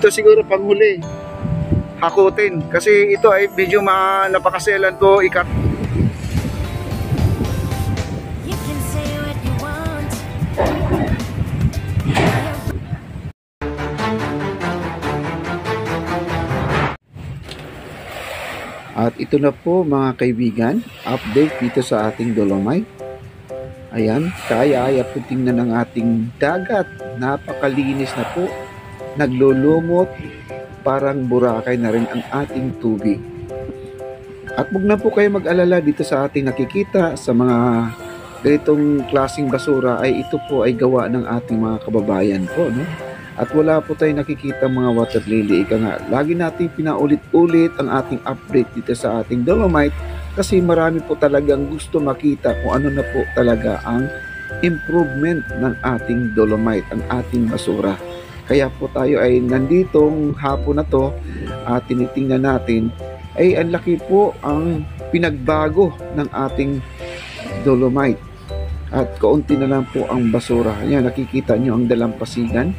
Ito siguro panghuli. Hakutin. Kasi ito ay medyo napakaselan to ikat. At ito na po mga kaibigan, update dito sa ating Dolomite. Ayan, kaya po tingnan ng ating dagat. Napakalinis na po. Naglulumot, parang Boracay na rin ang ating tubig. At huwag na po kayo mag-alala dito sa ating nakikita sa mga ganitong klaseng basura ay ito po ay gawa ng ating mga kababayan po, no? At wala po tayong nakikita mga water lily. Ika nga, lagi natin pinaulit-ulit ang ating update dito sa ating Dolomite kasi marami po talagang gusto makita kung ano na po talaga ang improvement ng ating Dolomite, ang ating basura. Kaya po tayo ay nanditong hapon na to at tinitingnan natin ay ang laki po ang pinagbago ng ating Dolomite. At kaunti na lang po ang basura. Ayan, nakikita nyo ang dalampasigan.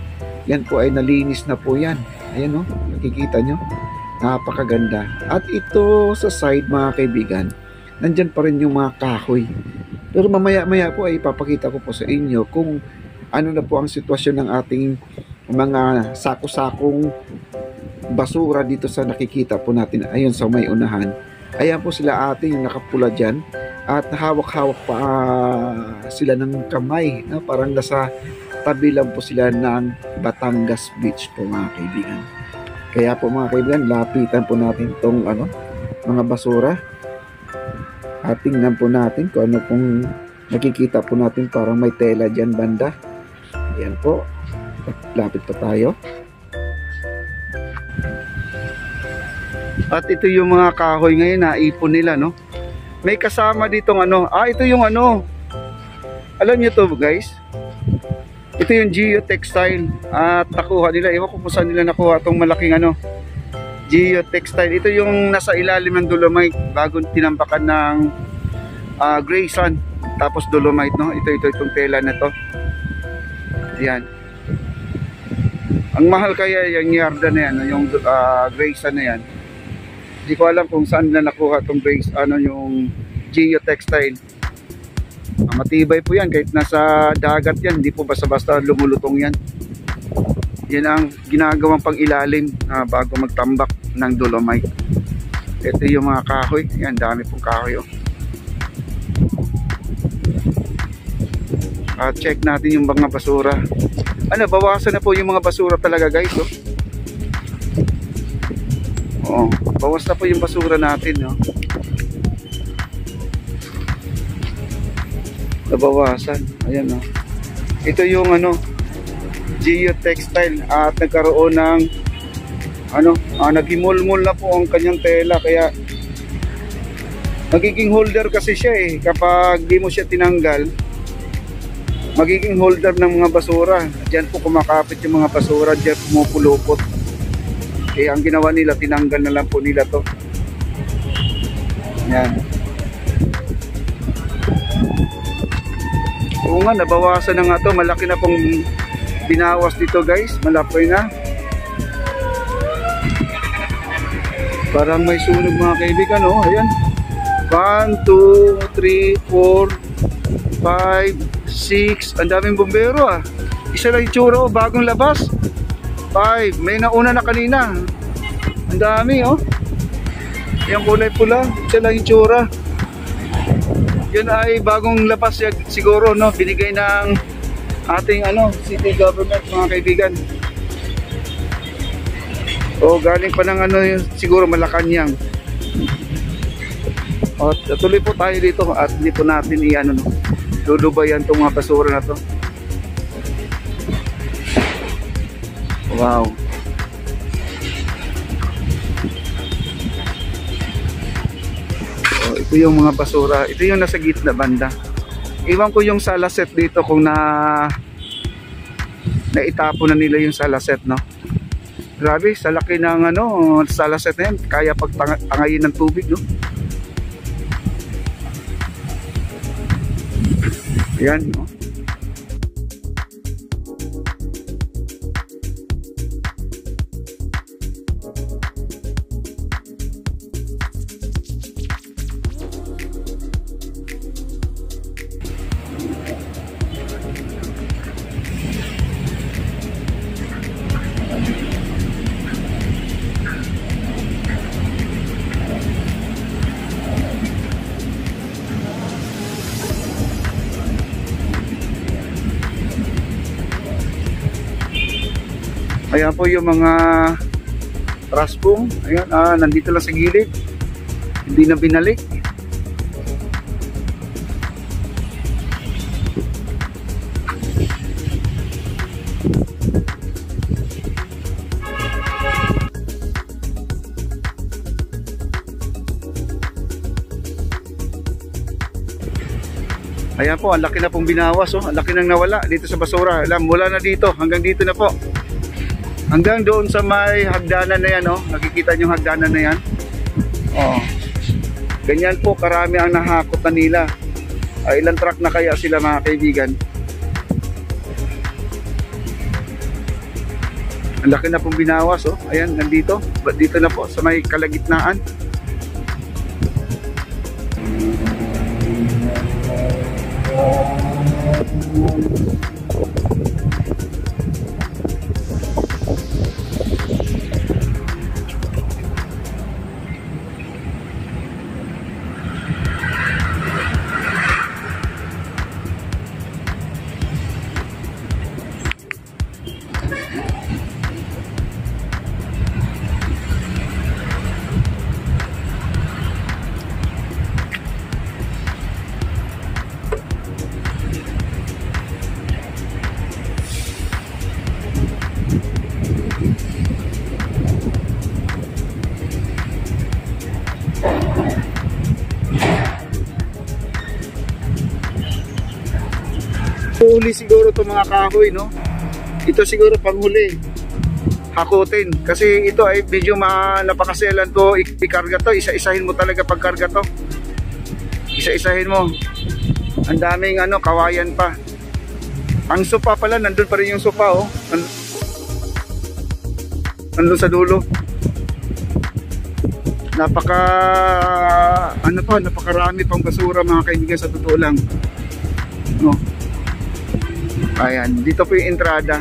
Yan po ay nalinis na po yan. Ayan o, nakikita nyo. Napakaganda. At ito sa side mga kaibigan, nandyan pa rin yung mga kahoy. Pero mamaya-maya po ay ipapakita ko po sa inyo kung ano na po ang sitwasyon ng ating mga sako-sakong basura dito sa nakikita po natin. Ayun sa may unahan. Ayan po sila ating nakapula dyan. At hawak-hawak pa sila ng kamay. No? Parang nasa tabi lang po sila ng Batangas Beach po mga kaibigan. Kaya po mga kaibigan, lapitan po natin itong mga basura. At tingnan po natin kung ano pong nakikita po natin, parang may tela dyan banda. Ayan po. Lapit pa tayo. At ito yung mga kahoy ngayon na ipon nila, no? May kasama ditong ito yung alam niyo to guys. Ito yung geotextile at nakuha nila. Ewan ko kung saan nila nakuha itong malaking geotextile. Ito yung nasa ilalim ng Dolomite bago tinampakan ng gray sand. Tapos Dolomite, no? Itong tela na to. Ayan. Ang mahal kaya yung yarda na yan, yung gray sand na yan. Hindi ko alam kung saan nila nakuha itong gray, yung geotextile. Matibay po yan kahit nasa dagat yan, hindi po basta-basta lumulutong yan. Yan ang ginagawang pang ilalim bago magtambak ng Dolomite. Ito yung mga kahoy, yan, dami pong kahoy. Check natin yung mga basura. Bawasan na po yung mga basura talaga guys. Bawas na po yung basura natin, no? Nabawasan. Ayan, no? Ito yung geotextile at nagkaroon ng nagimulmul na po ang kanyang tela, kaya magiging holder kasi siya kapag di mo siya tinanggal, magiging holder ng mga basura. Diyan po kumakapit yung mga basura, diyan pumupulupot. Kaya ang ginawa nila, tinanggal na lang po nila to. Yan. Oo nga, nabawasan na nga to. Malaki na pong binawas dito guys. Malaki na. Parang may sunog mga kaibigan. Ayan. 1, 2, 3, 4, 5, 6. Ang daming bombero Isa lang yung tsura bagong labas. 5. May nauna na kanina. Ang dami yung kulay pula. Isa lang yung tsura. Yan ay bagong labas siguro, no? Binigay ng ating city government mga kaibigan. Galing pa ng siguro Malacanang. Tuloy po tayo dito at hindi po natin lulubayan itong mga basura na to. Wow. Ito yung mga basura. Ito yung nasa gitna banda. Iwan ko yung salaset dito kung naitapo na nila yung salaset, no? Grabe, sa laki ng salaset na yan. Kaya pagtangayin ng tubig, no? Ayan, no? Ayan po yung mga traspong. Ayan, nandito lang sa gilid. Hindi na binalik. Ayan po, ang laki na pong binawas, oh. Ang laki nang nawala dito sa basura. Alam, mula na dito, hanggang dito na po. Hanggang doon sa may hagdanan na yan, oh. Nakikita nyo yung hagdanan na yan. Oh. Ganyan po, karami ang nahakot na nila. Ilang truck na kaya sila, mga kaibigan? Ang laki na pong binawas, oh. Ayan, nandito. Dito na po, sa may kalagitnaan. Huli siguro itong mga kahoy, no? Ito siguro panghuli, hakutin, kasi ito ay medyo napakaselan to ikarga to. Isa-isahin mo talaga pagkarga to, isa-isahin mo. Ang daming kawayan pa. Ang sopa pala, nandun pa rin yung sopa, oh. Nandun sa dulo. Napakarami pang basura, mga kaibigan, sa totoo lang, no? Ayan, dito po yung entrada.